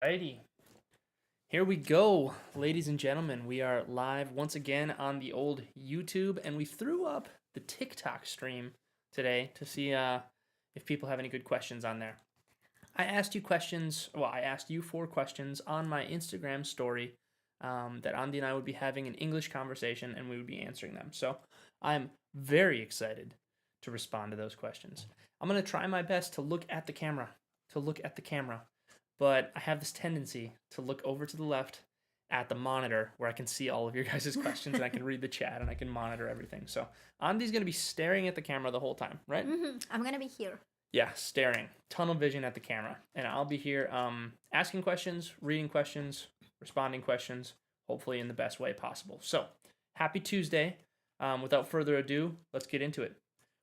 Alrighty, here we go, ladies and gentlemen. We are live once again on the old YouTube, and we threw up the TikTok stream today to see if people have any good questions on there. I asked you questions. Well, I asked you 4 questions on my Instagram story that Andy and I would be having an English conversation, and we would be answering them. So I'm very excited to respond to those questions. I'm gonna try my best to look at the camera. But I have this tendency to look over to the left at the monitor where I can see all of your guys' questions and I can read the chat and I can monitor everything. So Andy's going to be staring at the camera the whole time, right? I'm going to be here. Yeah, staring. Tunnel vision at the camera. And I'll be here asking questions, reading questions, responding questions, hopefully in the best way possible. So happy Tuesday. Without further ado, let's get into it.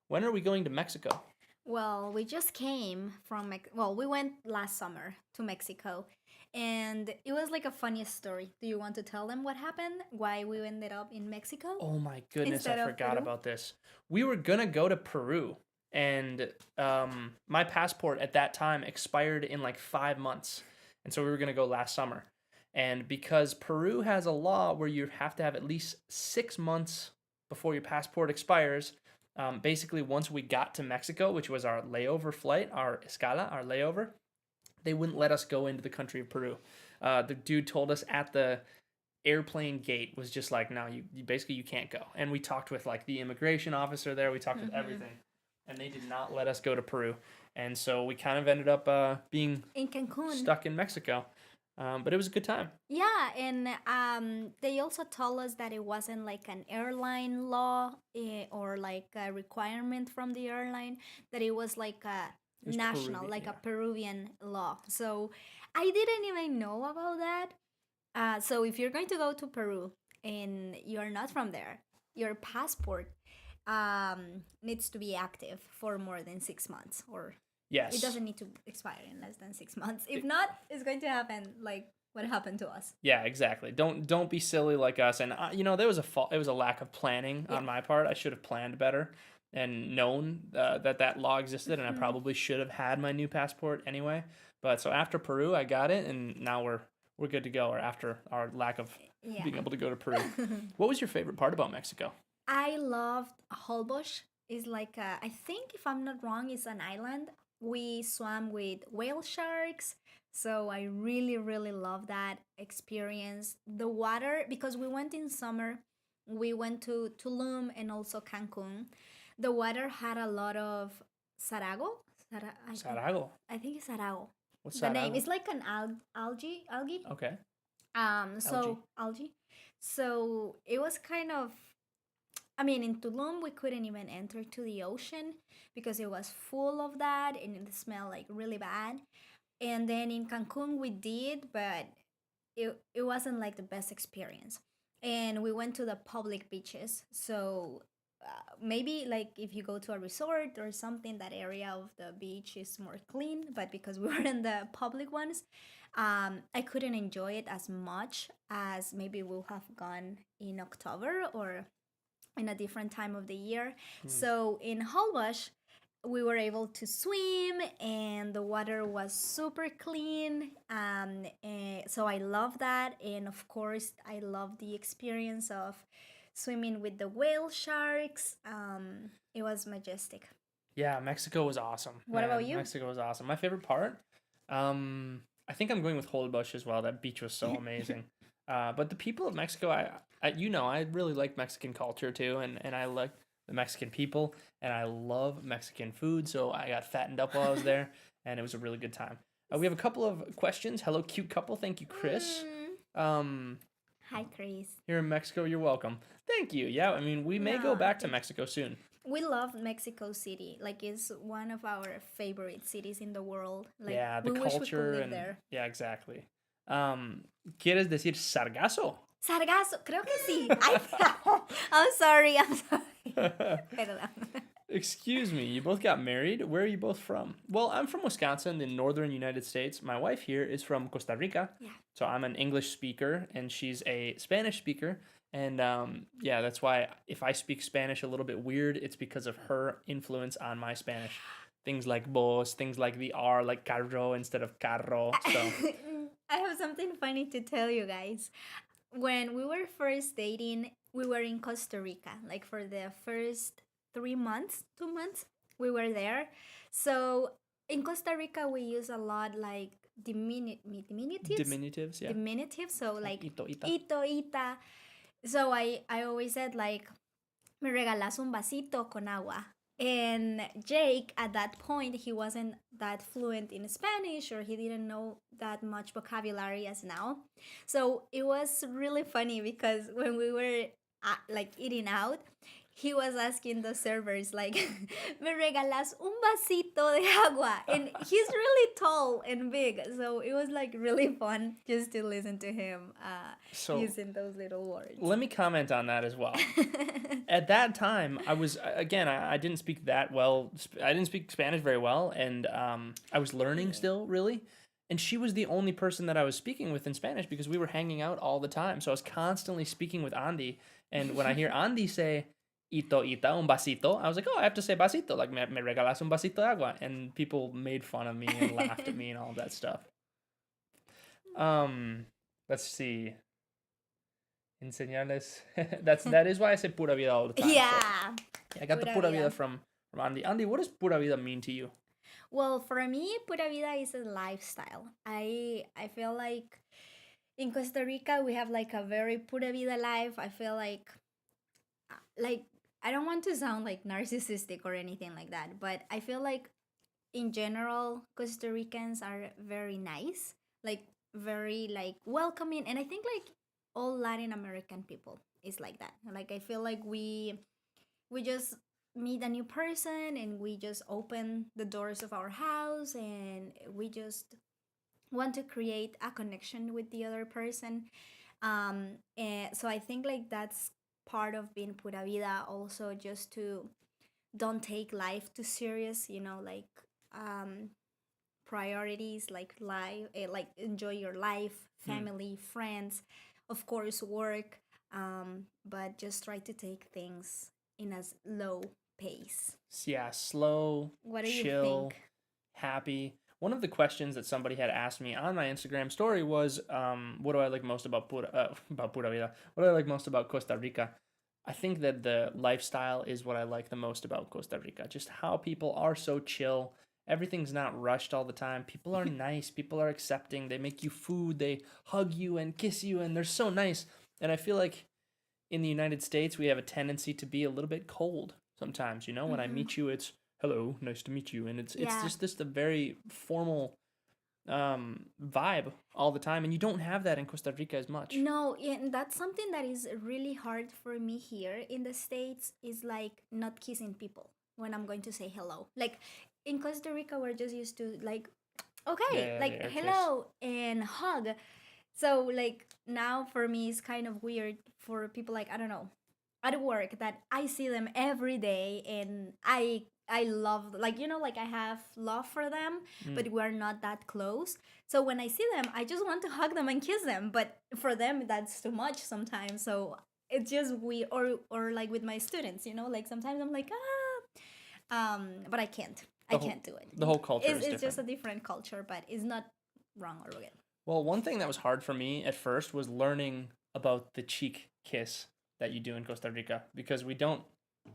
When are we going to Mexico? Well, we just came from we went last summer to Mexico, and it was like a funniest story. Do you want to tell them what happened? Why we ended up in Mexico? Oh my goodness, Instead I of forgot Peru? about this. We were gonna go to Peru, and my passport at that time expired in like 5 months, and so we were gonna go last summer. And because Peru has a law where you have to have at least 6 months before your passport expires, basically once we got to Mexico, which was our layover flight, our escala, our layover, they wouldn't let us go into the country of Peru. The dude told us at the airplane gate was just like, no, you basically you can't go. And we talked with like the immigration officer there. We talked with everything, and they did not let us go to Peru. And so we kind of ended up being In Cancun. stuck in Mexico. But it was a good time. Yeah, and they also told us that it wasn't like an airline law or like a requirement from the airline, that it was like a It was national, Peruvian, like yeah. a Peruvian law. So I didn't even know about that. So if you're going to go to Peru and you're not from there, your passport needs to be active for more than 6 months, or Yes. it doesn't need to expire in less than 6 months. If not, it's going to happen like what happened to us. Yeah, exactly. Don't be silly like us. And there was it was a lack of planning Yeah. on my part. I should have planned better and known that law existed, and I probably should have had my new passport anyway. But so after Peru, I got it, and now we're good to go. Or after our lack of Yeah. being able to go to Peru. What was your favorite part about Mexico? I loved Holbox. It's like I think, if I'm not wrong, it's an island. We swam with whale sharks, so I really really love that experience. The water, because we went in summer, we went to Tulum and also Cancun. The water had a lot of sarago. Sarago. I think it's sarago. What's The name Sarago? is like an algae. Okay. So algae. So it was kind of, I mean, in Tulum, we couldn't even enter to the ocean because it was full of that and it smelled like really bad. And then in Cancun, we did, but it wasn't like the best experience. And we went to the public beaches. So maybe like if you go to a resort or something, that area of the beach is more clean. But because we were in the public ones, I couldn't enjoy it as much as maybe we'll have gone in October or in a different time of the year. So in Holbox, we were able to swim and the water was super clean. So I love that. And of course, I love the experience of swimming with the whale sharks. It was majestic. Yeah, Mexico was awesome. What about you? Mexico was awesome. My favorite part, I think I'm going with Holbox as well. That beach was so amazing. But the people of Mexico, I really like Mexican culture too, and I like the Mexican people, and I love Mexican food. So I got fattened up while I was there, and it was a really good time. We have a couple of questions. Hello, cute couple. Thank you, Chris. Hi, Chris. Here in Mexico, you're welcome. Thank you. Yeah, I mean, we may go No, back to Mexico soon. We love Mexico City. Like, it's one of our favorite cities in the world. Like, Yeah, the we wish we culture could live and there. yeah, exactly. ¿Quieres decir sargazo? Sargazo, creo que sí. I'm sorry. Perdón. Excuse me, you both got married? Where are you both from? Well, I'm from Wisconsin, the northern United States. My wife here is from Costa Rica. Yeah. So I'm an English speaker, and she's a Spanish speaker. And yeah, that's why if I speak Spanish a little bit weird, it's because of her influence on my Spanish. Things like vos, things like the R, like carro instead of carro. So I have something funny to tell you guys. When we were first dating, we were in Costa Rica. Like for the first 3 months, 2 months, we were there. So in Costa Rica, we use a lot like diminutives, Diminutives, yeah. diminutives. So Like like ito, ita. ito, ita. So I always said like me regalas un vasito con agua. And Jake, at that point, he wasn't that fluent in Spanish or he didn't know that much vocabulary as now. So it was really funny because when we were like eating out, he was asking the servers like, "Me regalas un vasito de agua," and he's really tall and big, so it was like really fun just to listen to him So using those little words. let me comment on that as well. At that time, I was again, I didn't speak that well. I didn't speak Spanish very well, and I was learning still, really. And she was the only person that I was speaking with in Spanish because we were hanging out all the time. So I was constantly speaking with Andy. And when I hear Andy say "ito ita un vasito," I was like, "Oh, I have to say vasito, like me regalas un vasito de agua." And people made fun of me and laughed at me and all that stuff. Let's see. Enseñarles. That is why I say pura vida all the time. Yeah. So, I got the pura vida from Andy. Andy, what does pura vida mean to you? Well, for me, pura vida is a lifestyle. I feel like in Costa Rica we have like a very pura vida life. I feel like I don't want to sound like narcissistic or anything like that, but I feel like in general Costa Ricans are very nice, like very like welcoming, and I think like all Latin American people is like that. Like I feel like we just meet a new person and we just open the doors of our house and we just want to create a connection with the other person. And so I think like that's part of being pura vida, also just to don't take life too serious, like um priorities like life, like enjoy your life, family, friends, of course work, but just try to take things in a low pace. Yeah, slow, What do you chill, think? happy. One of the questions that somebody had asked me on my Instagram story was, what do I like most about pura vida? What do I like most about Costa Rica? I think that the lifestyle is what I like the most about Costa Rica. Just how people are so chill. Everything's not rushed all the time. People are nice. People are accepting. They make you food. They hug you and kiss you, and they're so nice. And I feel like in the United States, we have a tendency to be a little bit cold sometimes. When I meet you, it's hello, nice to meet you, and it's Yeah. just this the very formal vibe all the time, and you don't have that in Costa Rica as much. No, and that's something that is really hard for me here in the States, is like not kissing people when I'm going to say hello. Like in Costa Rica, we're just used to like, okay, Yeah, like the air kiss. hello and hug. So like now for me it's kind of weird for people like, I don't know, at work, that I see them every day and I love, like, like I have love for them, but we're not that close. So when I see them, I just want to hug them and kiss them, but for them that's too much sometimes. So it's just weird. Or like with my students, like sometimes I'm like, but I can't. I can't do it. The whole culture is It's different. just a different culture, but it's not wrong or good. Well, one thing that was hard for me at first was learning about the cheek kiss that you do in Costa Rica, because we don't,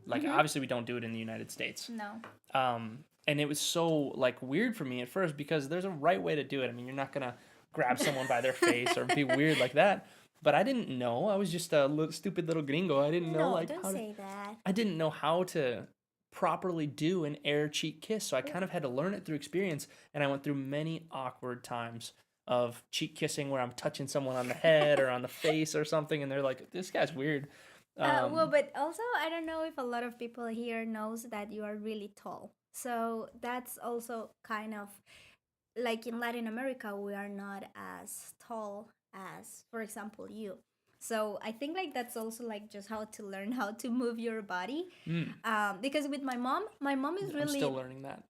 like, obviously we don't do it in the United States. No. And it was so like weird for me at first because there's a right way to do it. I mean, you're not gonna grab someone by their face or be weird like that. But I didn't know. I was just a stupid little gringo. I didn't know like don't how say that. I didn't know how to properly do an air cheek kiss. So I kind of had to learn it through experience, and I went through many awkward times of cheek kissing where I'm touching someone on the head or on the face or something, and they're like, "This guy's weird." Well, but also I don't know if a lot of people here knows that you are really tall. So that's also kind of like in Latin America, we are not as tall as, for example, you. So I think like that's also like just how to learn how to move your body. Because with my mom is I'm really still learning that.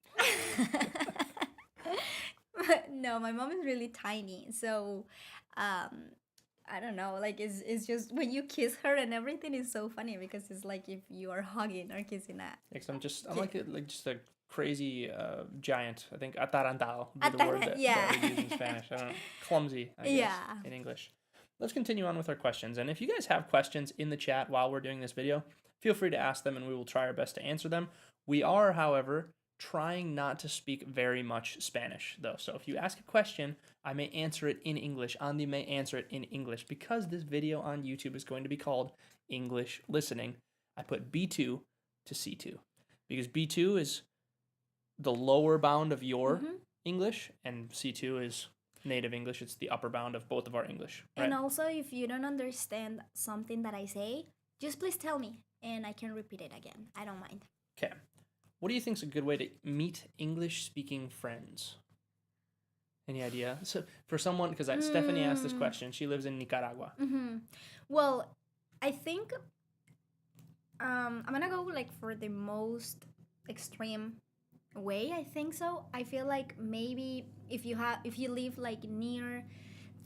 no, my mom is really tiny. So I don't know, like it's just when you kiss her and everything is so funny because it's like if you are hugging or kissing a Because I'm like just a crazy giant. I think atarantado would be the word that we use in Spanish. I don't know. Clumsy, I guess, in English. Let's continue on with our questions. And if you guys have questions in the chat while we're doing this video, feel free to ask them and we will try our best to answer them. We are, however, trying not to speak very much Spanish, though. So if you ask a question, I may answer it in English. Andy may answer it in English. Because this video on YouTube is going to be called English Listening, I put B2 to C2. Because B2 is the lower bound of your English, and C2 is native English. It's the upper bound of both of our English. Right? And also, if you don't understand something that I say, just please tell me, and I can repeat it again. I don't mind. Okay. What do you think is a good way to meet English-speaking friends? Any idea? So for someone, because Stephanie asked this question, she lives in Nicaragua. Well, I think I'm gonna go like for the most extreme way. I think so. I feel like maybe if you live like near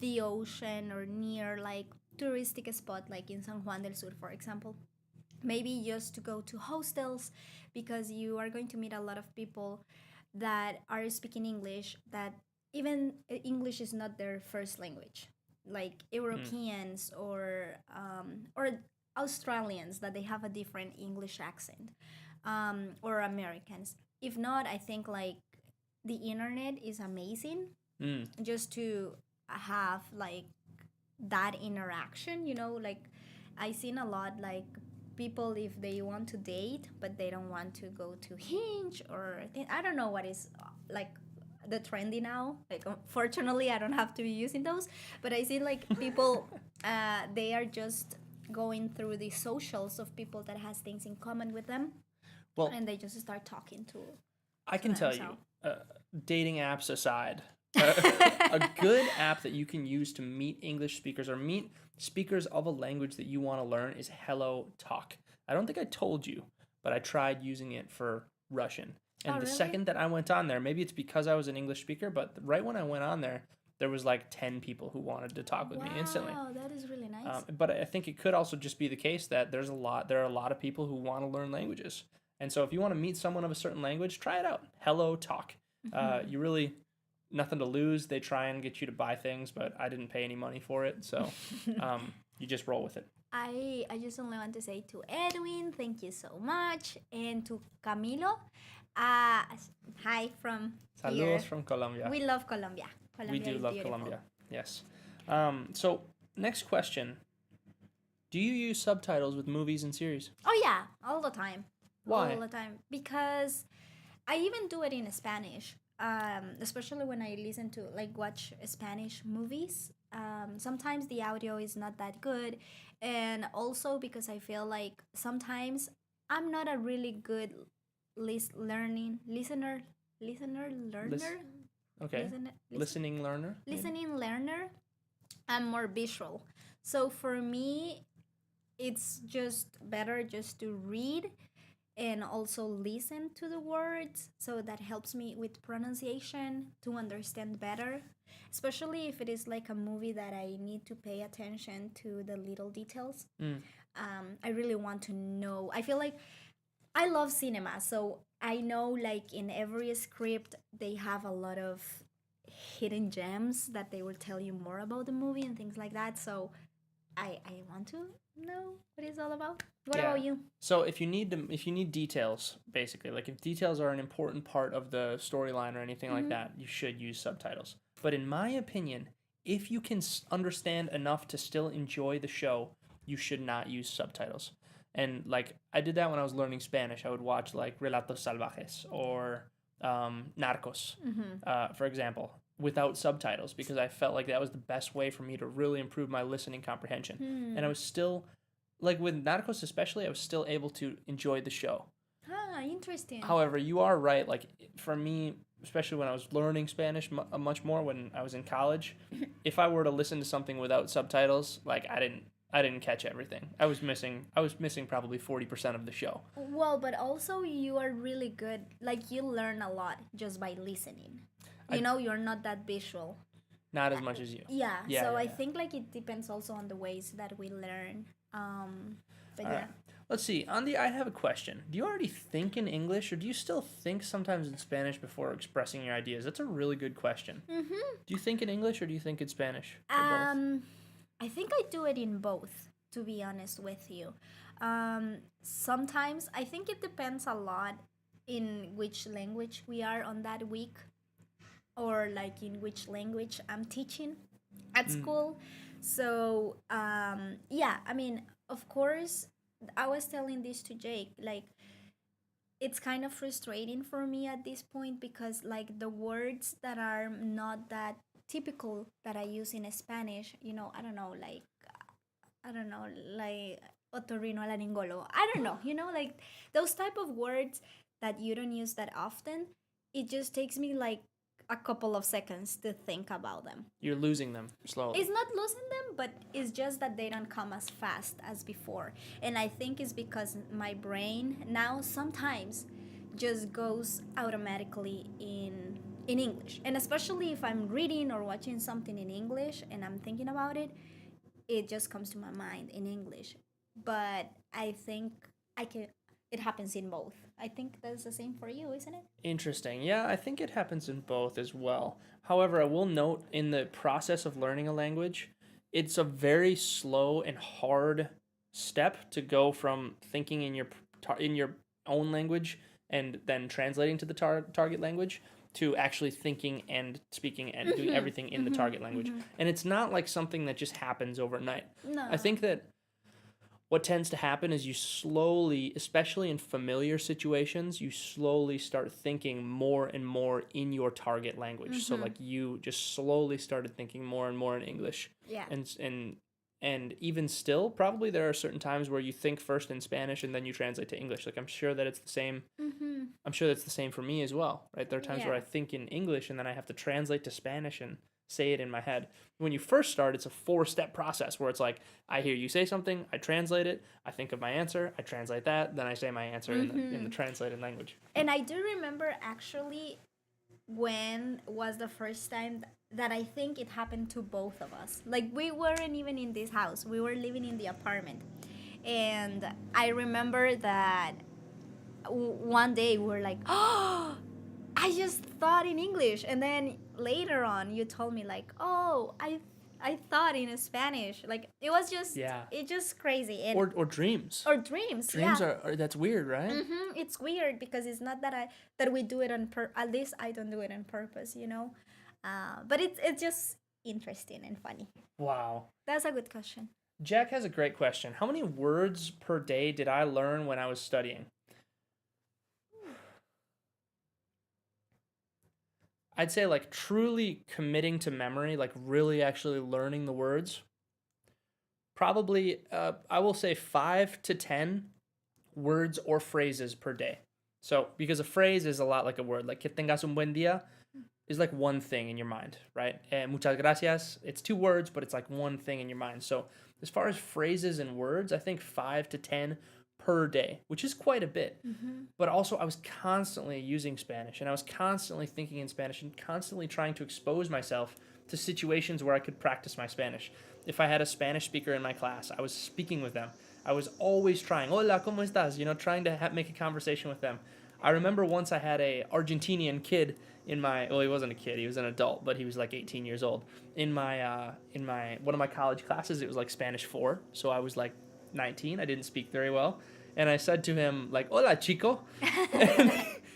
the ocean or near like touristic spot like in San Juan del Sur, for example, maybe just to go to hostels, because you are going to meet a lot of people that are speaking English, that even English is not their first language, like Europeans or Australians, that they have a different English accent, or Americans. If not, I think like the internet is amazing just to have like that interaction, like I seen a lot like people, if they want to date but they don't want to go to Hinge or I don't know what is like the trendy now, like fortunately I don't have to be using those, but I see like people they are just going through the socials of people that has things in common with them, and they just start talking to I can tell you, dating apps aside, a good app that you can use to meet English speakers or meet speakers of a language that you want to learn is Hello Talk. I don't think I told you, but I tried using it for Russian. And the second that I went on there, maybe it's because I was an English speaker, but right when I went on there, there was like 10 people who wanted to talk with me instantly. Wow, that is really nice. But I think it could also just be the case that there are a lot of people who want to learn languages. And so if you want to meet someone of a certain language, try it out. Hello Talk. You really, nothing to lose. They try and get you to buy things, but I didn't pay any money for it. So you just roll with it. I just only want to say to Edwin, thank you so much. And to Camilo, hi from Saludos here. From Colombia. We love Colombia. We do love beautiful. Colombia. Yes. So next question. Do you use subtitles with movies and series? Oh yeah, all the time. Why? All the time. Because I even do it in Spanish, especially when I listen to, like, watch Spanish movies. Sometimes the audio is not that good. And also because I feel like sometimes I'm not a really good listener. Okay. Listening learner? Listening learner. I'm more visual. So for me, it's just better just to read and also listen to the words, so that helps me with pronunciation to understand better, especially if it is like a movie that I need to pay attention to the little details. I really want to know. I feel like I love cinema, so I know like in every script they have a lot of hidden gems that they will tell you more about the movie and things like that, so I want to know what it's all about. What about you? So if you need details, basically, like if details are an important part of the storyline or anything like that, you should use subtitles. But in my opinion, if you can understand enough to still enjoy the show, you should not use subtitles. And like I did that when I was learning Spanish. I would watch like Relatos Salvajes or Narcos, for example, without subtitles, because I felt like that was the best way for me to really improve my listening comprehension. And I was still, like with Narcos especially, I was still able to enjoy the show. Ah, interesting. However, you are right. Like for me, especially when I was learning Spanish much more when I was in college, if I were to listen to something without subtitles, like I didn't catch everything. I was missing probably 40% of the show. Well, but also you are really good. Like you learn a lot just by listening. You're not that visual. Not as much as you. Yeah. I think like it depends also on the ways that we learn. But All right. Let's see. Andy, I have a question. Do you already think in English, or do you still think sometimes in Spanish before expressing your ideas? That's a really good question. Mm-hmm. Do you think in English or do you think in Spanish? Or both? I think I do it in both, to be honest with you. Sometimes I think it depends a lot in which language we are on that week, or like in which language I'm teaching at school. So yeah, I mean, of course, I was telling this to Jake, like it's kind of frustrating for me at this point because like the words that are not that typical that I use in Spanish, I don't know, like otorrinolaringolo. I don't know, like those type of words that you don't use that often. It just takes me like a couple of seconds to think about them. You're losing them slowly. It's not losing them, but it's just that they don't come as fast as before. And I think it's because my brain now sometimes just goes automatically in English. And especially if I'm reading or watching something in English and I'm thinking about it, it just comes to my mind in English. But I think it happens in both. I think that's the same for you, isn't it? Interesting. Yeah, I think it happens in both as well. However, I will note in the process of learning a language, it's a very slow and hard step to go from thinking in your own language and then translating to the target language to actually thinking and speaking and doing everything in the target language. And it's not like something that just happens overnight. No. I think that what tends to happen is you slowly, especially in familiar situations, you slowly start thinking more and more in your target language. So like you just slowly started thinking more and more in English. Yeah. And even still, probably there are certain times where you think first in Spanish and then you translate to English. Like I'm sure that it's the same. I'm sure that's the same for me as well, right? There are times where I think in English and then I have to translate to Spanish and say it in my head. When you first start, it's a 4-step process where it's like, I hear you say something, I translate it, I think of my answer, I translate that, then I say my answer in the translated language. And I do remember actually when was the first time that I think it happened to both of us. Like we weren't even in this house. We were living in the apartment. And I remember that one day we were like, oh, I just thought in English. And then later on you told me like, oh, I thought in Spanish. Like it was just it's just crazy. And or dreams. Or dreams. Dreams are that's weird, right? It's weird because it's not that we do it on at least I don't do it on purpose, but it's just interesting and funny. Wow. That's a good question. Jack has a great question. How many words per day did I learn when I was studying? I'd say like truly committing to memory, like really actually learning the words. Probably, I will say 5 to 10 words or phrases per day. So, because a phrase is a lot like a word, like que tengas un buen día is like one thing in your mind, right? And muchas gracias, it's 2 words, but it's like one thing in your mind. So, as far as phrases and words, I think 5 to 10 per day, which is quite a bit. But also I was constantly using Spanish and I was constantly thinking in Spanish and constantly trying to expose myself to situations where I could practice my Spanish. If I had a Spanish speaker in my class, I was speaking with them. I was always trying, hola, ¿cómo estás? Trying to make a conversation with them. I remember once I had a Argentinian kid he wasn't a kid, he was an adult, but he was like 18 years old. In my one of my college classes, it was like Spanish 4, so I was like 19, I didn't speak very well. And I said to him, like, hola, chico. And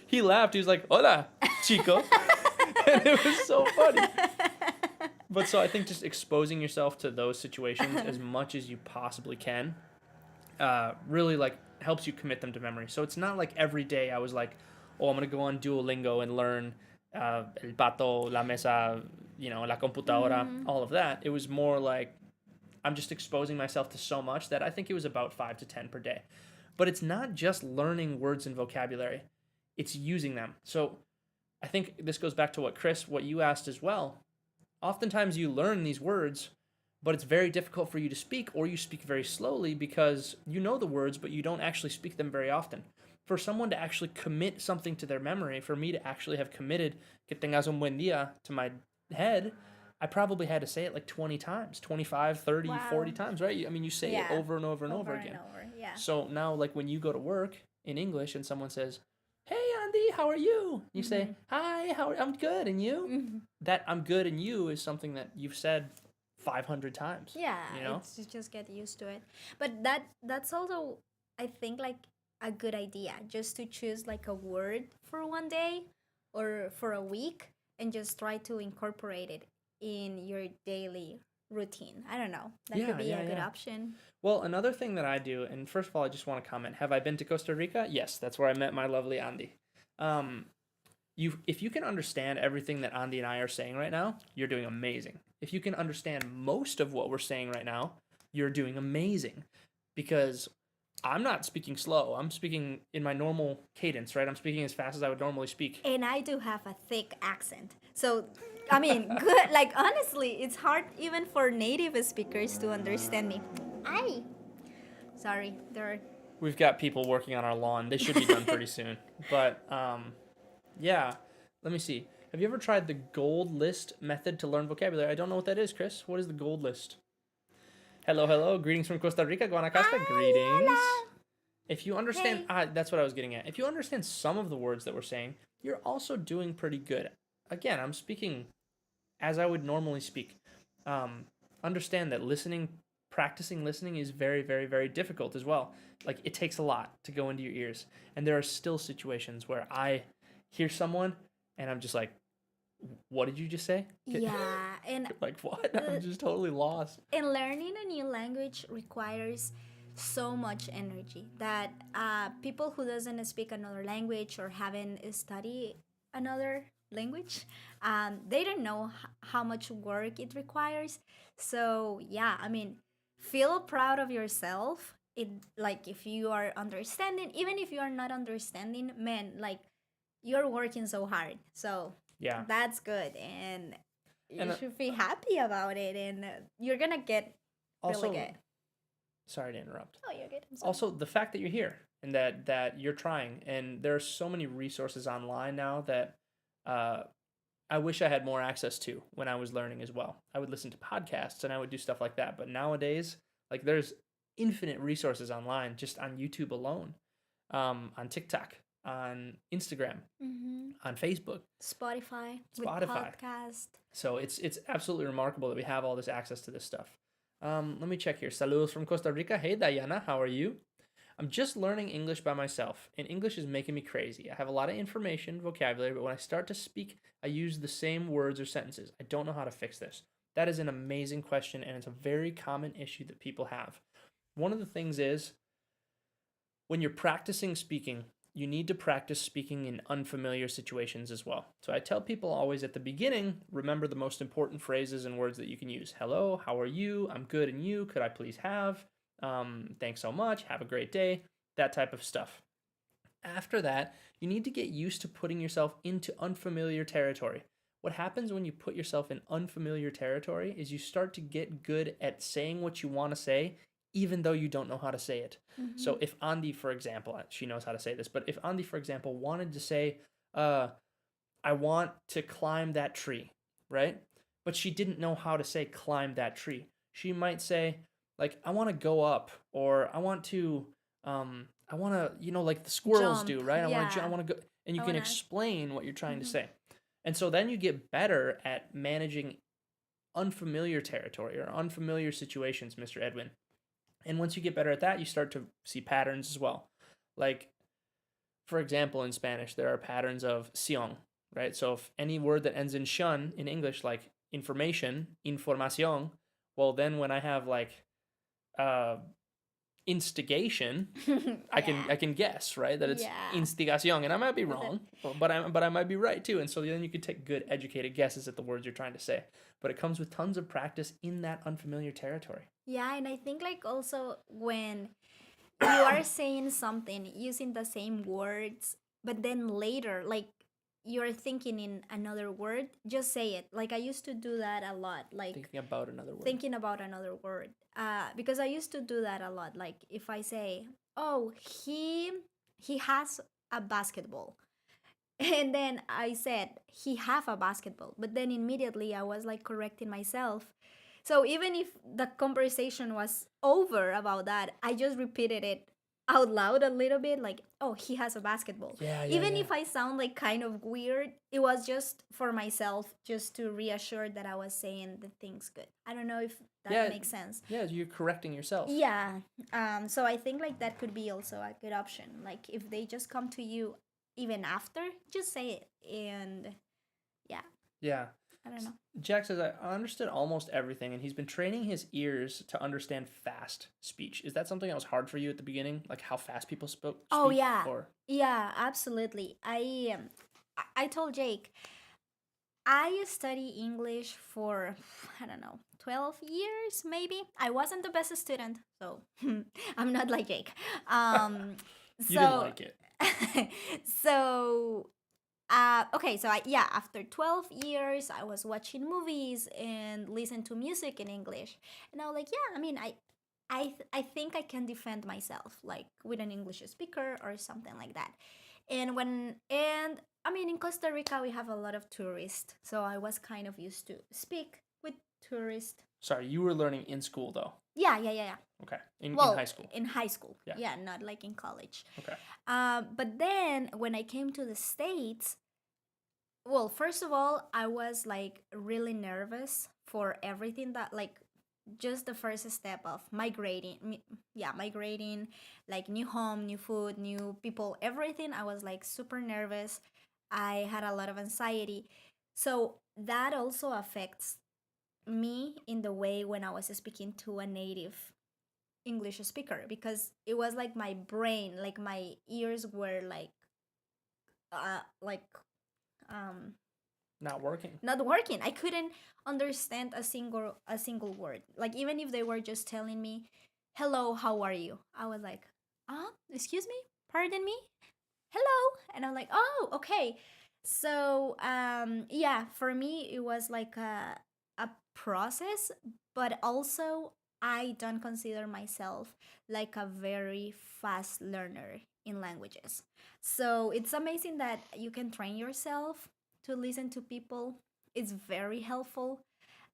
he laughed. He was like, hola, chico. And it was so funny. But so I think just exposing yourself to those situations as much as you possibly can really, like, helps you commit them to memory. So it's not like every day I was like, oh, I'm going to go on Duolingo and learn el pato, la mesa, la computadora, all of that. It was more like I'm just exposing myself to so much that I think it was about 5 to 10 per day. But it's not just learning words and vocabulary. It's using them. So I think this goes back to what you asked as well. Oftentimes you learn these words, but it's very difficult for you to speak, or you speak very slowly because you know the words, but you don't actually speak them very often. For someone to actually commit something to their memory, for me to actually have committed que tengas un buen día to my head, I probably had to say it like 20 times, 25, 30, 40 Wow. times, right? I mean, you say it Yeah. over and over and over Over again. and over. Yeah. So now, like when you go to work in English and someone says, "Hey, Andy, how are you?" You say, Mm-hmm. "Hi, I'm good, and you?" Mm-hmm. That "I'm good and you" is something that you've said 500 times. Yeah, You know? it's you just get used to it. But that's also, I think, like a good idea, just to choose like a word for one day or for a week and just try to incorporate it in your daily routine. I don't know. That could Yeah, be yeah, a good yeah. option. Well, another thing that I do, and first of all, I just want to comment: have I been to Costa Rica? Yes, that's where I met my lovely Andy. Um, if you can understand everything that Andy and I are saying right now, you're doing amazing. If you can understand most of what we're saying right now, you're doing amazing. Because I'm not speaking slow. I'm speaking in my normal cadence, right? I'm speaking as fast as I would normally speak. And I do have a thick accent. So, I mean, good. Like, honestly, it's hard even for native speakers to understand me. I. Sorry, there. We've got people working on our lawn. They should be done pretty soon. But yeah, let me see. Have you ever tried the gold list method to learn vocabulary? I don't know what that is, Chris. What is the gold list? Hello, hello. Greetings from Costa Rica, Guanacaste. Greetings. Hola. If you understand, Hey. that's what I was getting at. If you understand some of the words that we're saying, you're also doing pretty good. Again, I'm speaking as I would normally speak. Um, Understand that practicing listening is very, very, very difficult as well. Like it takes a lot to go into your ears, and there are still situations where I hear someone and I'm just like, "What did you just say?" Yeah, and Like what? I'm uh, just totally lost. and learning a new language requires so much energy that people who doesn't speak another language or haven't studied another language, they don't know how much work it requires. So yeah, I mean, feel proud of yourself. It, like, if you are understanding, even if you are not understanding, man, like, you're working so hard. So Yeah, that's good, and and you should be happy about it, and you're gonna get really also, good. sorry to interrupt. Oh, you're good. I'm sorry. Also, the fact that you're here and that you're trying, and there are so many resources online now that uh, I wish I had more access to when I was learning as well. I would listen to podcasts and I would do stuff like that. But nowadays, like there's infinite resources online just on YouTube alone, on TikTok, on Instagram, Mm-hmm. on Facebook, Spotify with Spotify. podcast. So it's absolutely remarkable that we have all this access to this stuff. Let me check here. Saludos from Costa Rica. Hey Diana, how are you? I'm just learning English by myself, and English is making me crazy. I have a lot of information, vocabulary, but when I start to speak, I use the same words or sentences. I don't know how to fix this. That is an amazing question, and it's a very common issue that people have. One of the things is when you're practicing speaking, you need to practice speaking in unfamiliar situations as well. So I tell people always at the beginning, remember the most important phrases and words that you can use. Hello, how are you? I'm good, and you? Could I please have? Thanks so much. Have a great day. That type of stuff. After that, you need to get used to putting yourself into unfamiliar territory. What happens when you put yourself in unfamiliar territory is you start to get good at saying what you want to say, even though you don't know how to say it. Mm-hmm. So if Andy, for example, she knows how to say this, but if Andy, for example, wanted to say, I want to climb that tree, right? But she didn't know how to say climb that tree. She might say, like, I want to go up, or I want to, like the squirrels Jump. do, right? I Yeah. want to go, and you I can wanna. explain what you're trying to Mm-hmm. say. And so then you get better at managing unfamiliar territory or unfamiliar situations, Mr. Edwin. And once you get better at that, you start to see patterns as well. Like, for example, in Spanish, there are patterns of sion, right? So if any word that ends in shun in English, like information, información, well, then when I have like uh, instigation, I can Yeah. I can guess, right, that it's Yeah. instigación, and I might be Is it? wrong, but I might be right too. And so then you can take good educated guesses at the words you're trying to say. But it comes with tons of practice in that unfamiliar territory. Yeah, and I think, like, also when you are saying something using the same words, but then later, like, you're thinking in another word, just say it. Like, I used to do that a lot. Like, Thinking about another word. thinking about another word. Because I used to do that a lot. Like, if I say, "Oh, he has a basketball," And then I said he have a basketball, but then immediately I was like correcting myself. So even if the conversation was over about that, I just repeated it out loud a little bit, like, oh, he has a basketball. Yeah, yeah, Even yeah. if I sound like kind of weird, it was just for myself, just to reassure that I was saying the things good. I don't know if that Yeah, makes sense. yeah, you're correcting yourself. Yeah. So I think like that could be also a good option. Like if they just come to you even after, just say it. And yeah, Yeah. I don't know. Jack says, I understood almost everything, and he's been training his ears to understand fast speech. Is that something that was hard for you at the beginning? Like how fast people Oh speak? yeah. Or Yeah, absolutely. I told Jake I study English for I don't know, 12 years maybe. I wasn't the best student, so I'm not like Jake. Um you didn't so like it. so okay, so yeah, after 12 years, I was watching movies and listen to music in English. And I was like, yeah, I mean, I think I can defend myself, like with an English speaker or something like that. And I mean, in Costa Rica, we have a lot of tourists. So I was kind of used to speak with tourists. Sorry, you were learning in school, though. Yeah. Okay, in Well, high school. in high school. Yeah. Yeah, not like in college. Okay. But then when I came to the States, well, first of all, I was like really nervous for everything that like just the first step of migrating, like new home, new food, new people, everything. I was like super nervous. I had a lot of anxiety. So that also affects me in the way when I was speaking to a native English speaker, because it was like my brain, like my ears were like um Not working. not working. I couldn't understand a single word. Like even if they were just telling me, "Hello, how are you?" I was like, excuse me, pardon me, hello," and I'm like, "Oh, okay." So yeah, for me it was like a process, but also I don't consider myself like a very fast learner in languages. So it's amazing that you can train yourself to listen to people. It's very helpful.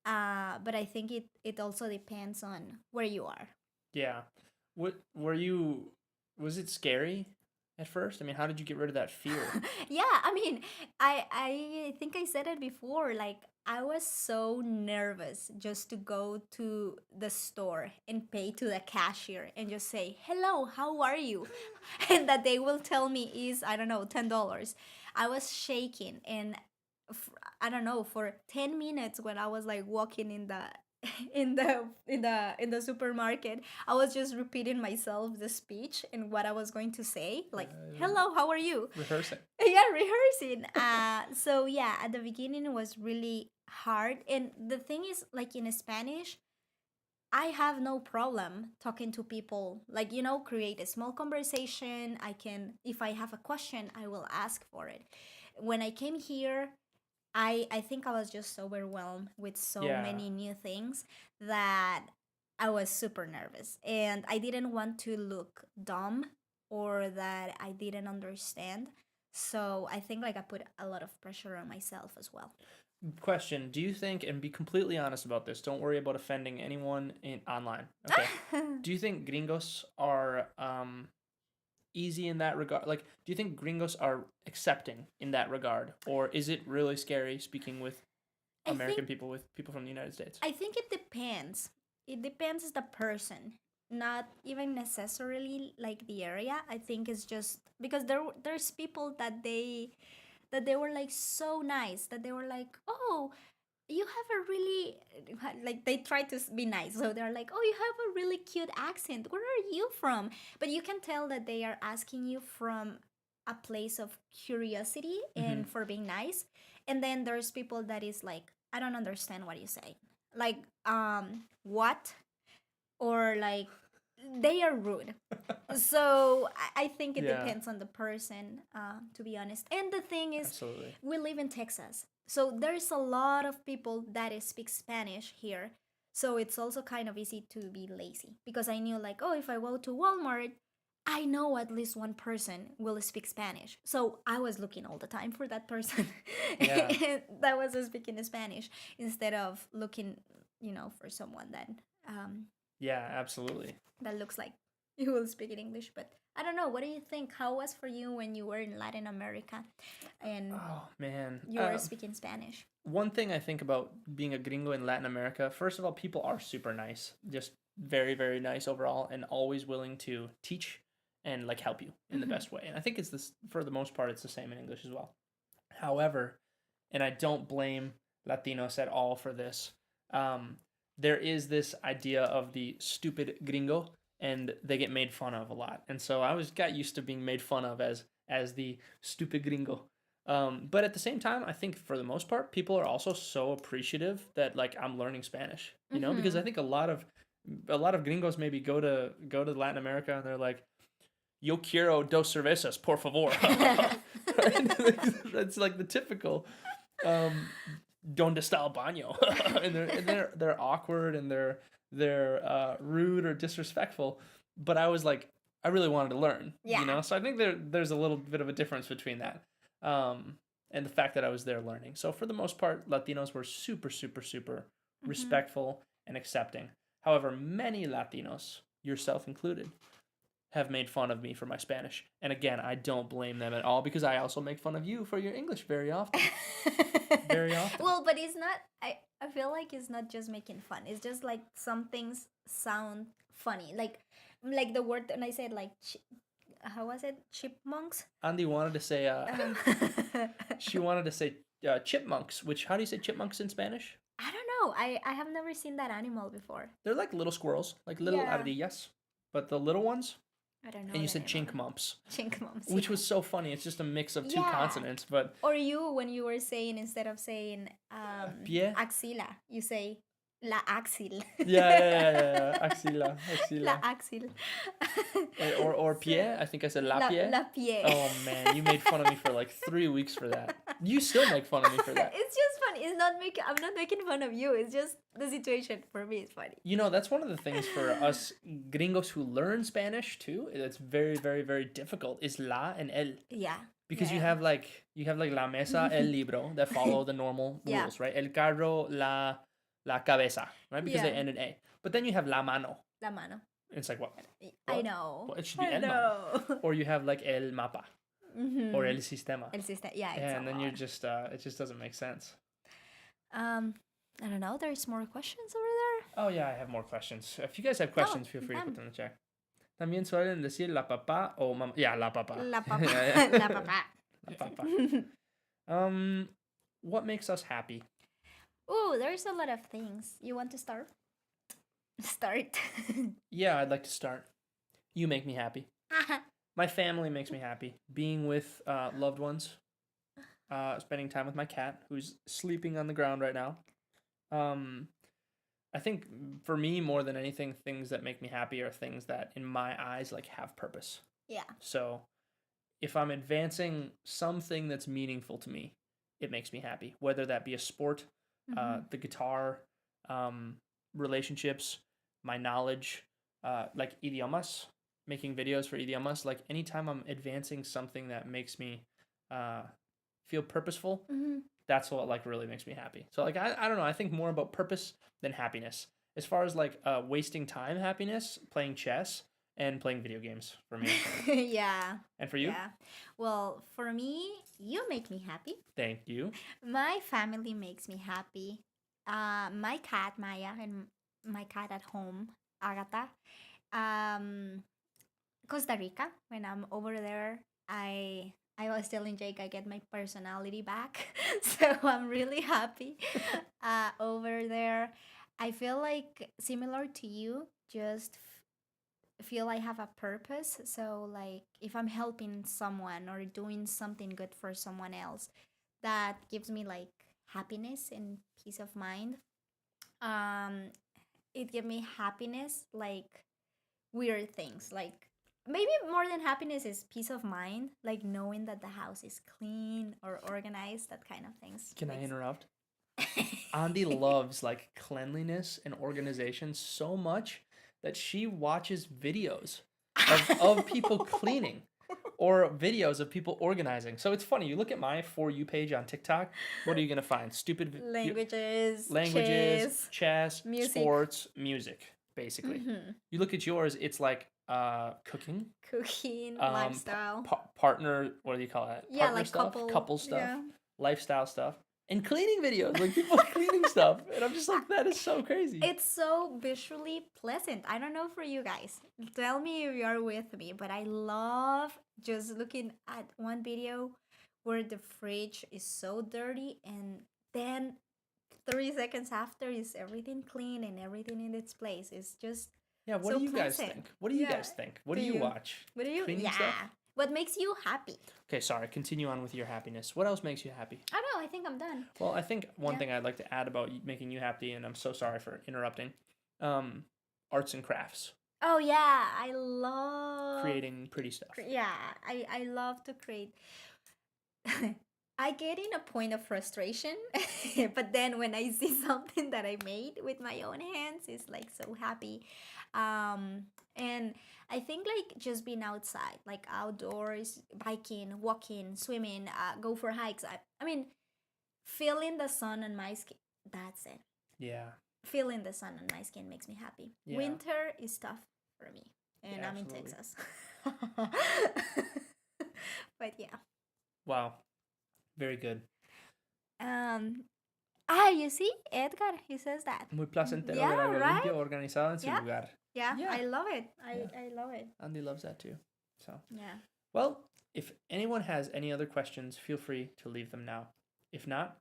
But I think it also depends on where you are. Yeah. What were you? Was it scary at first? I mean, how did you get rid of that fear? Yeah, I mean, I think I said it before. Like I was so nervous just to go to the store and pay to the cashier and just say, "Hello, how are you?" And that they will tell me is, I don't know, $10. I was shaking, and f- I don't know, for 10 minutes when I was like walking in the in the supermarket, I was just repeating myself the speech and what I was going to say, like, "Hello, how are you?" Rehearsing. Yeah, rehearsing. So yeah, at the beginning it was really hard, and the thing is, like in Spanish, I have no problem talking to people. Like, create a small conversation. I can, if I have a question, I will ask for it. When I came here, I think I was just overwhelmed with so Yeah. many new things that I was super nervous, and I didn't want to look dumb or that I didn't understand. So I think like I put a lot of pressure on myself as well. Question: do you think, and be completely honest about this, don't worry about offending anyone in online, okay? Do you think gringos are easy in that regard? Like, do you think gringos are accepting in that regard, or is it really scary speaking with I think American people, with people from the United States? I think it depends. It depends the person, not even necessarily like the area. I think it's just because there's people that they were like so nice, that they were like, "Oh, you have a really," like they try to be nice, so they're like, "Oh, you have a really cute accent. Where are you from?" But you can tell that they are asking you from a place of curiosity Mm-hmm. and for being nice. And then there's people that is like, "I don't understand what you say." Like, what? Or like, they are rude. So I think it Yeah, depends on the person, to be honest. And the thing is, absolutely. we live in Texas, so there's a lot of people that speak Spanish here. So it's also kind of easy to be lazy, because I knew like, oh, if I go to Walmart, I know at least one person will speak Spanish. So I was looking all the time for that person Yeah. that was speaking Spanish instead of looking, for someone that um Yeah, absolutely. that looks like you will speak in English. But I don't know. What do you think? How was for you when you were in Latin America and Oh man. you were speaking Spanish? One thing I think about being a gringo in Latin America, first of all, people are super nice, just very, very nice overall, and always willing to teach and like help you in the best way. And I think it's this for the most part, it's the same in English as well. However, and I don't blame Latinos at all for this. There is this idea of the stupid gringo, and they get made fun of a lot. And so I got used to being made fun of as the stupid gringo. But at the same time, I think for the most part, people are also so appreciative that like I'm learning Spanish, because I think a lot of gringos maybe go to Latin America and they're like, "Yo quiero dos cervezas, por favor." That's like the typical "Donde está el baño?" and they're awkward and they're rude or disrespectful. But I was like, I really wanted to learn, So I think there's a little bit of a difference between that. And the fact that I was there learning. So for the most part, Latinos were super, super, super respectful and accepting. However, many Latinos, yourself included, have made fun of me for my Spanish. And again, I don't blame them at all because I also make fun of you for your English very often. Very often. Well, but it's not, I feel like it's not just making fun. It's just like some things sound funny. Like the word, and I said like, how was it? Chipmunks? Andy wanted to say, she wanted to say chipmunks, which, how do you say chipmunks in Spanish? I don't know. I have never seen that animal before. They're like little squirrels, like little ardillas. But the little ones, I don't know. And you said chinkmumps. Chinkmumps. Which was so funny. It's just a mix of two consonants, but... Or you, when you were saying, instead of saying pie? axila, you say la axil. Yeah. Axila. La axil. or pie. I think I said la pie. La pie. Oh, man. You made fun of me for like 3 weeks for that. You still make fun of me for that. It's just funny. I'm not making fun of you. It's just the situation for me is funny. That's one of the things for us gringos who learn Spanish too. It's very, very, very difficult. Is la and el. Yeah. Because you have like la mesa, el libro that follow the normal rules, right? El carro, la cabeza, right? Because they end in a. But then you have la mano. La mano. It's like what? I know. Well, it should be el mano. Or you have like el mapa. Or el sistema. El sistema. Yeah. And then you're just it just doesn't make sense. I don't know. There's more questions over there. Oh yeah, I have more questions. If you guys have questions, feel free to put them in the chat. También suelen decir la papá o mamá. Yeah, la papá. La papá. La papá. La papá. What makes us happy? Ooh, there's a lot of things. You want to start? Start. Yeah, I'd like to start. You make me happy. My family makes me happy. Being with loved ones. Spending time with my cat, who's sleeping on the ground right now. I think for me, more than anything, things that make me happy are things that, in my eyes, like have purpose. Yeah. So, if I'm advancing something that's meaningful to me, it makes me happy. Whether that be a sport, the guitar, relationships, my knowledge, like idiomas, making videos for idiomas. Like anytime I'm advancing something that makes me feel purposeful, that's what like really makes me happy. So like I don't know, I think more about purpose than happiness. As far as like wasting time happiness, playing chess and playing video games for me. Yeah. And for you? Yeah. Well, for me, you make me happy. Thank you. My family makes me happy. My cat Maya and my cat at home, Agatha. Costa Rica. When I'm over there, I was telling Jake I get my personality back. So I'm really happy over there. I feel like similar to you, just feel I have a purpose. So like if I'm helping someone or doing something good for someone else, that gives me like happiness and peace of mind. It gives me happiness, like weird things, like maybe more than happiness is peace of mind, like knowing that the house is clean or organized, that kind of things. Can I interrupt? Andy loves like cleanliness and organization so much that she watches videos of people cleaning or videos of people organizing. So it's funny. You look at my For You page on TikTok. What are you gonna find? Stupid languages, chess, music. sports, music. Basically, you look at yours. It's like cooking, lifestyle, partner. What do you call it? Yeah, Partner like stuff, couple stuff, yeah. lifestyle stuff, and cleaning videos. Like people cleaning stuff, and I'm just like, that is so crazy. It's so visually pleasant. I don't know for you guys. Tell me if you're with me, but I love just looking at one video where the fridge is so dirty, and then 3 seconds after is everything clean and everything in its place. It's just Yeah, what so do you guys pleasant. think? What do you guys think? What do you watch? What do you? Cleaning Yeah. stuff? What makes you happy? Okay, sorry. Continue on with your happiness. What else makes you happy? I don't know. I think I'm done. Well, I think one thing I'd like to add about making you happy, and I'm so sorry for interrupting, arts and crafts. Oh yeah, I love creating pretty stuff. Yeah, I love to create. I get in a point of frustration, but then when I see something that I made with my own hands, it's like so happy. And I think like just being outside, like outdoors, biking, walking, swimming, go for hikes. I mean, feeling the sun on my skin, that's it. Yeah. Feeling the sun on my skin makes me happy. Yeah. Winter is tough for me, and Yeah, I'm in absolutely. Texas. But yeah. Wow. Very good. You see, Edgar, he says that. Muy placentero Yeah, ver algo right? limpio, organizado en su Yeah. lugar. Yeah, Yeah. I love it. Yeah. I love it. Andy loves that too. So, Yeah. well, if anyone has any other questions, feel free to leave them now. If not,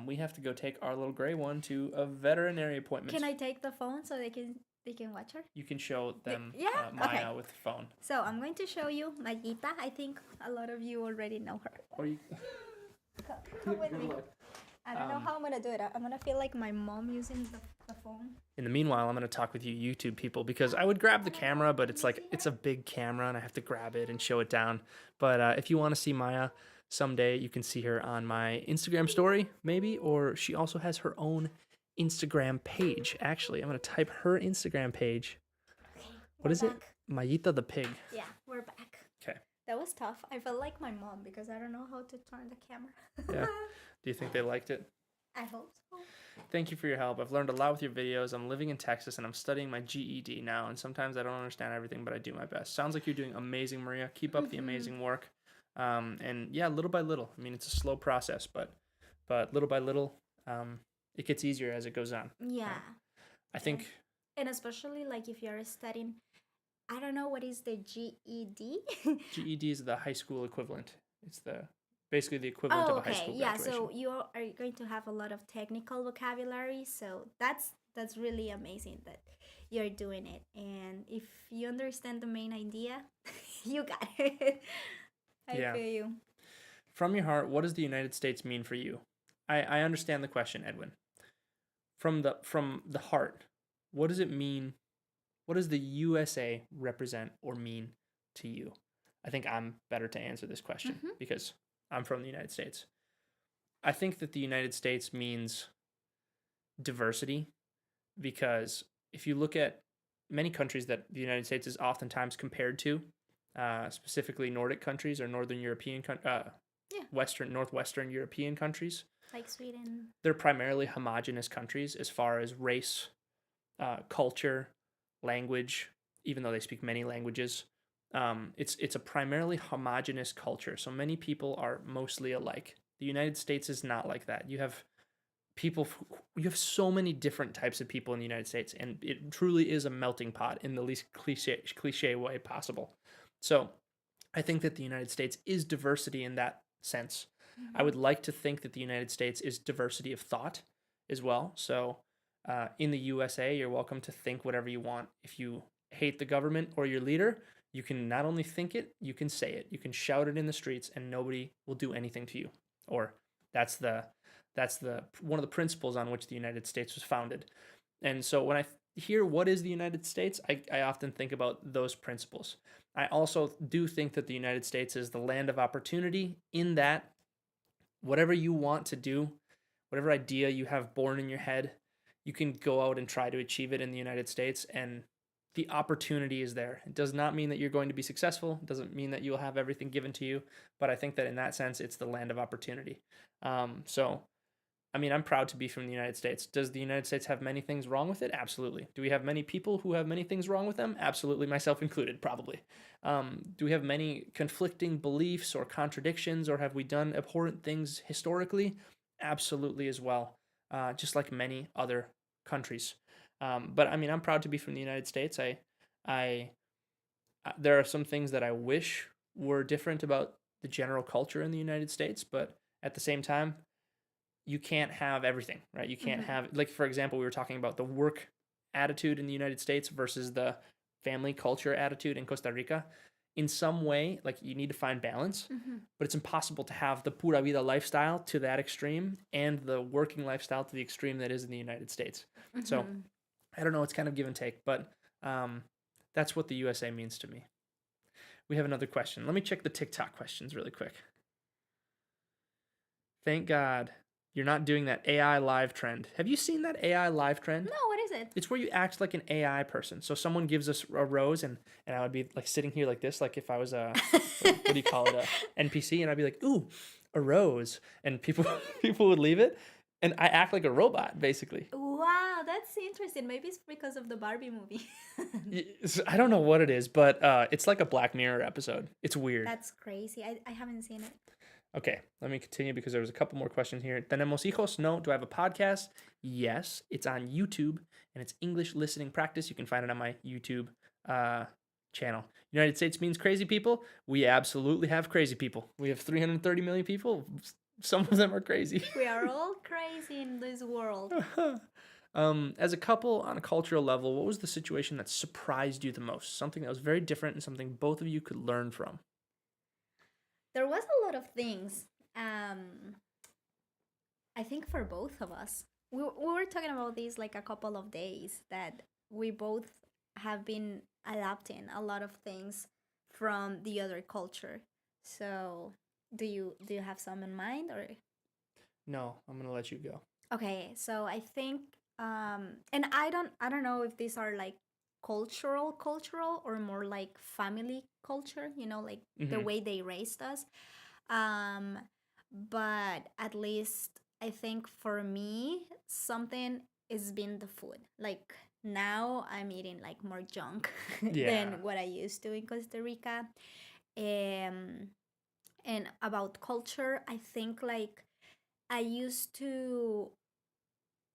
we have to go take our little gray one to a veterinary appointment. Can I take the phone so they can watch her? You can show them Yeah? Maya Okay. with the phone. So I'm going to show you Mayita. I think a lot of you already know her. Or you. Come with Good me. luck. I don't know how I'm gonna do it. I'm gonna feel like my mom using the phone. In the meanwhile, I'm going to talk with you YouTube people because I would grab the camera, but it's like it's a big camera and I have to grab it and show it down. But if you want to see Maya someday, you can see her on my Instagram story, maybe, or she also has her own Instagram page. Actually, I'm going to type her Instagram page. Okay. What is it? Mayita the pig. Yeah, we're back. Okay. That was tough. I felt like my mom because I don't know how to turn the camera. Yeah. Do you think they liked it? I hope so. Thank you for your help. I've learned a lot with your videos. I'm living in Texas and I'm studying my GED now. And sometimes I don't understand everything, but I do my best. Sounds like you're doing amazing, Maria. Keep up the amazing work. And yeah, little by little. I mean, it's a slow process, but little by little, it gets easier as it goes on. Yeah. I think. And especially like if you're studying, I don't know what is the GED. GED is the high school equivalent. It's basically the equivalent of a high school graduation. So you are going to have a lot of technical vocabulary. So that's really amazing that you're doing it. And if you understand the main idea, you got it. I feel you. From your heart, what does the United States mean for you? I understand the question, Edwin. From the heart, what does it mean? What does the USA represent or mean to you? I think I'm better to answer this question because I'm from the United States. I think that the United States means diversity because if you look at many countries that the United States is oftentimes compared to, specifically Nordic countries or Northern European, Northwestern European countries, like Sweden, they're primarily homogenous countries as far as race, culture, language, even though they speak many languages. It's a primarily homogenous culture, so many people are mostly alike. The United States is not like that. You have so many different types of people in the United States, and it truly is a melting pot in the least cliche way possible. So I think that the United States is diversity in that sense. I would like to think that the United States is diversity of thought as well. So in the USA, you're welcome to think whatever you want. If you hate the government or your leader, you can not only think it, you can say it. You can shout it in the streets and nobody will do anything to you. Or that's the one of the principles on which the United States was founded. And so when I hear what is the United States, I often think about those principles. I also do think that the United States is the land of opportunity in that whatever you want to do, whatever idea you have born in your head, you can go out and try to achieve it in the United States, and the opportunity is there. It does not mean that you're going to be successful. It doesn't mean that you'll have everything given to you. But I think that in that sense, it's the land of opportunity. So, I mean, I'm proud to be from the United States. Does the United States have many things wrong with it? Absolutely. Do we have many people who have many things wrong with them? Absolutely, myself included, probably. Do we have many conflicting beliefs or contradictions, or have we done abhorrent things historically? Absolutely as well, just like many other countries. But I mean, I'm proud to be from the United States. I, there are some things that I wish were different about the general culture in the United States, but at the same time, you can't have everything, right? You can't have, like, for example, we were talking about the work attitude in the United States versus the family culture attitude in Costa Rica. In some way, like, you need to find balance, but it's impossible to have the pura vida lifestyle to that extreme and the working lifestyle to the extreme that is in the United States. So I don't know, it's kind of give and take, but that's what the USA means to me. We have another question. Let me check the TikTok questions really quick. Thank God you're not doing that AI live trend. Have you seen that AI live trend? No, what is it? It's where you act like an AI person. So someone gives us a rose, and I would be like sitting here like this, like if I was a, what do you call it, a NPC, and I'd be like, ooh, a rose. And people would leave it. And I act like a robot, basically. Wow, that's interesting. Maybe it's because of the Barbie movie. I don't know what it is, but it's like a Black Mirror episode. It's weird. That's crazy. I haven't seen it. Okay, let me continue because there was a couple more questions here. Tenemos hijos? No. Do I have a podcast? Yes. It's on YouTube, and it's English listening practice. You can find it on my YouTube channel. United States means crazy people? We absolutely have crazy people. We have 330 million people. Some of them are crazy. We are all crazy in this world. As a couple on a cultural level, what was the situation that surprised you the most? Something that was very different and something both of you could learn from? There was a lot of things. I think for both of us. We were talking about this like a couple of days that we both have been adapting a lot of things from the other culture. So do you have some in mind, or? No, I'm gonna let you go. Okay, so I think and I don't know if these are like cultural or more like family culture, like the way they raised us. But at least I think for me something has been the food. Like now I'm eating like more junk than what I used to in Costa Rica. And about culture, I think like I used to,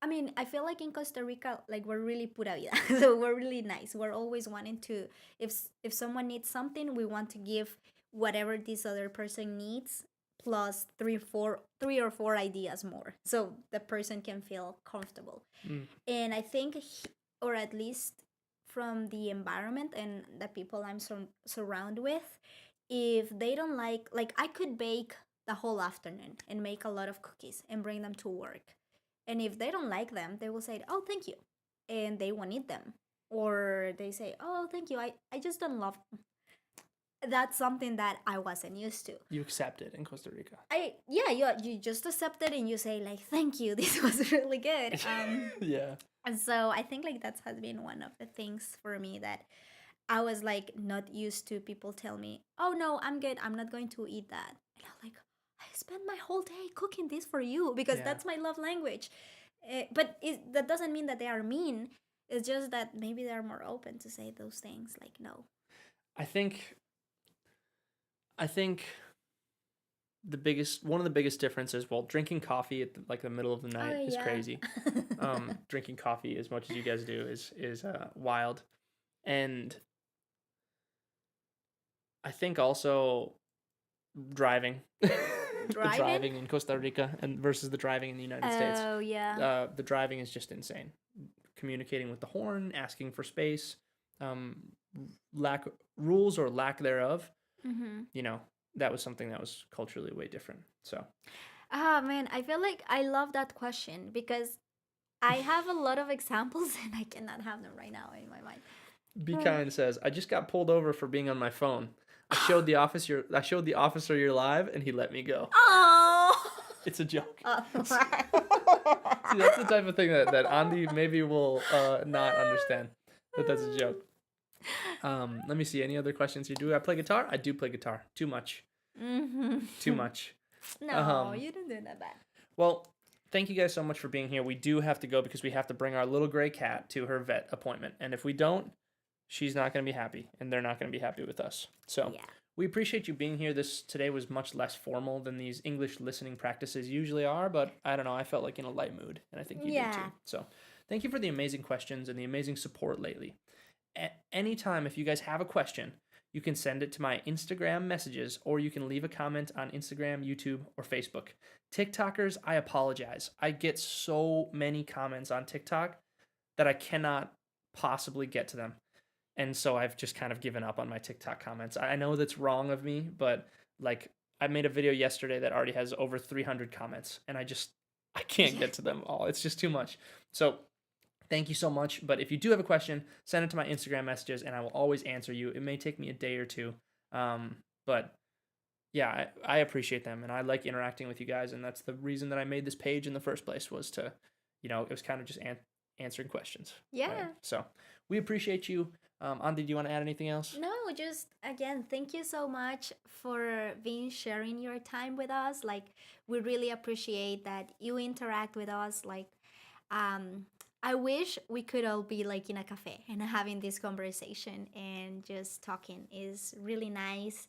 I mean, I feel like in Costa Rica, like we're really pura vida. So we're really nice. We're always wanting to, if someone needs something, we want to give whatever this other person needs plus three or four ideas more, so the person can feel comfortable. And I think, or at least from the environment and the people I'm surrounded with, if they don't like I could bake the whole afternoon and make a lot of cookies and bring them to work. And if they don't like them, they will say, oh, thank you. And they won't eat them. Or they say, oh, thank you. I just don't love them. That's something that I wasn't used to. You accept it in Costa Rica. You just accept it and you say like, thank you. This was really good. Yeah. And so I think like that has been one of the things for me that I was like not used to. People tell me, oh no, I'm good. I'm not going to eat that. And I'm like, I spent my whole day cooking this for you because that's my love language. But that doesn't mean that they are mean. It's just that maybe they're more open to say those things like no. I think one of the biggest differences, well, drinking coffee at the middle of the night is crazy. Drinking coffee as much as you guys do is wild. And I think also driving in Costa Rica and versus the driving in the United States. Oh yeah. The driving is just insane. Communicating with the horn, asking for space, rules or lack thereof. That was something that was culturally way different. So. Ah man, I feel like I love that question because I have a lot of examples and I cannot have them right now in my mind. Be Kind says, I just got pulled over for being on my phone. I showed the officer you're live, and he let me go. Oh, it's a joke. See, that's the type of thing that Andy maybe will not understand. But that's a joke. Let me see. Any other questions here? Do I play guitar? I do play guitar. Too much. Too much. No, you didn't do that bad. Well, thank you guys so much for being here. We do have to go because we have to bring our little gray cat to her vet appointment. And if we don't, she's not going to be happy, and they're not going to be happy with us. So Yeah. we appreciate you being here. This today was much less formal than these English listening practices usually are, but I don't know. I felt like in a light mood, and I think you did too. So thank you for the amazing questions and the amazing support lately. Anytime, if you guys have a question, you can send it to my Instagram messages, or you can leave a comment on Instagram, YouTube, or Facebook. TikTokers, I apologize. I get so many comments on TikTok that I cannot possibly get to them. And so I've just kind of given up on my TikTok comments. I know that's wrong of me, but like I made a video yesterday that already has over 300 comments, and I can't get to them all. It's just too much. So thank you so much. But if you do have a question, send it to my Instagram messages, and I will always answer you. It may take me a day or two, but yeah, I appreciate them, and I like interacting with you guys, and that's the reason that I made this page in the first place, was to, it was kind of just answering questions. Yeah. Right? So we appreciate you. Andy, do you want to add anything else? No, just again, thank you so much for sharing your time with us. Like, we really appreciate that you interact with us. Like, I wish we could all be like in a cafe and having this conversation and just talking. Is really nice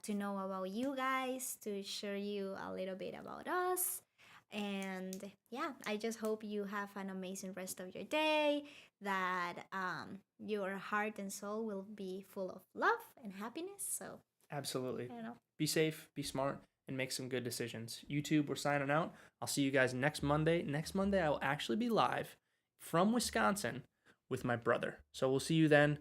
to know about you guys, to share you a little bit about us. And yeah, I just hope you have an amazing rest of your day, that your heart and soul will be full of love and happiness. So, Absolutely. I don't know. Be safe, be smart, and make some good decisions. YouTube, we're signing out. I'll see you guys next Monday. Next Monday, I will actually be live from Wisconsin with my brother. So we'll see you then.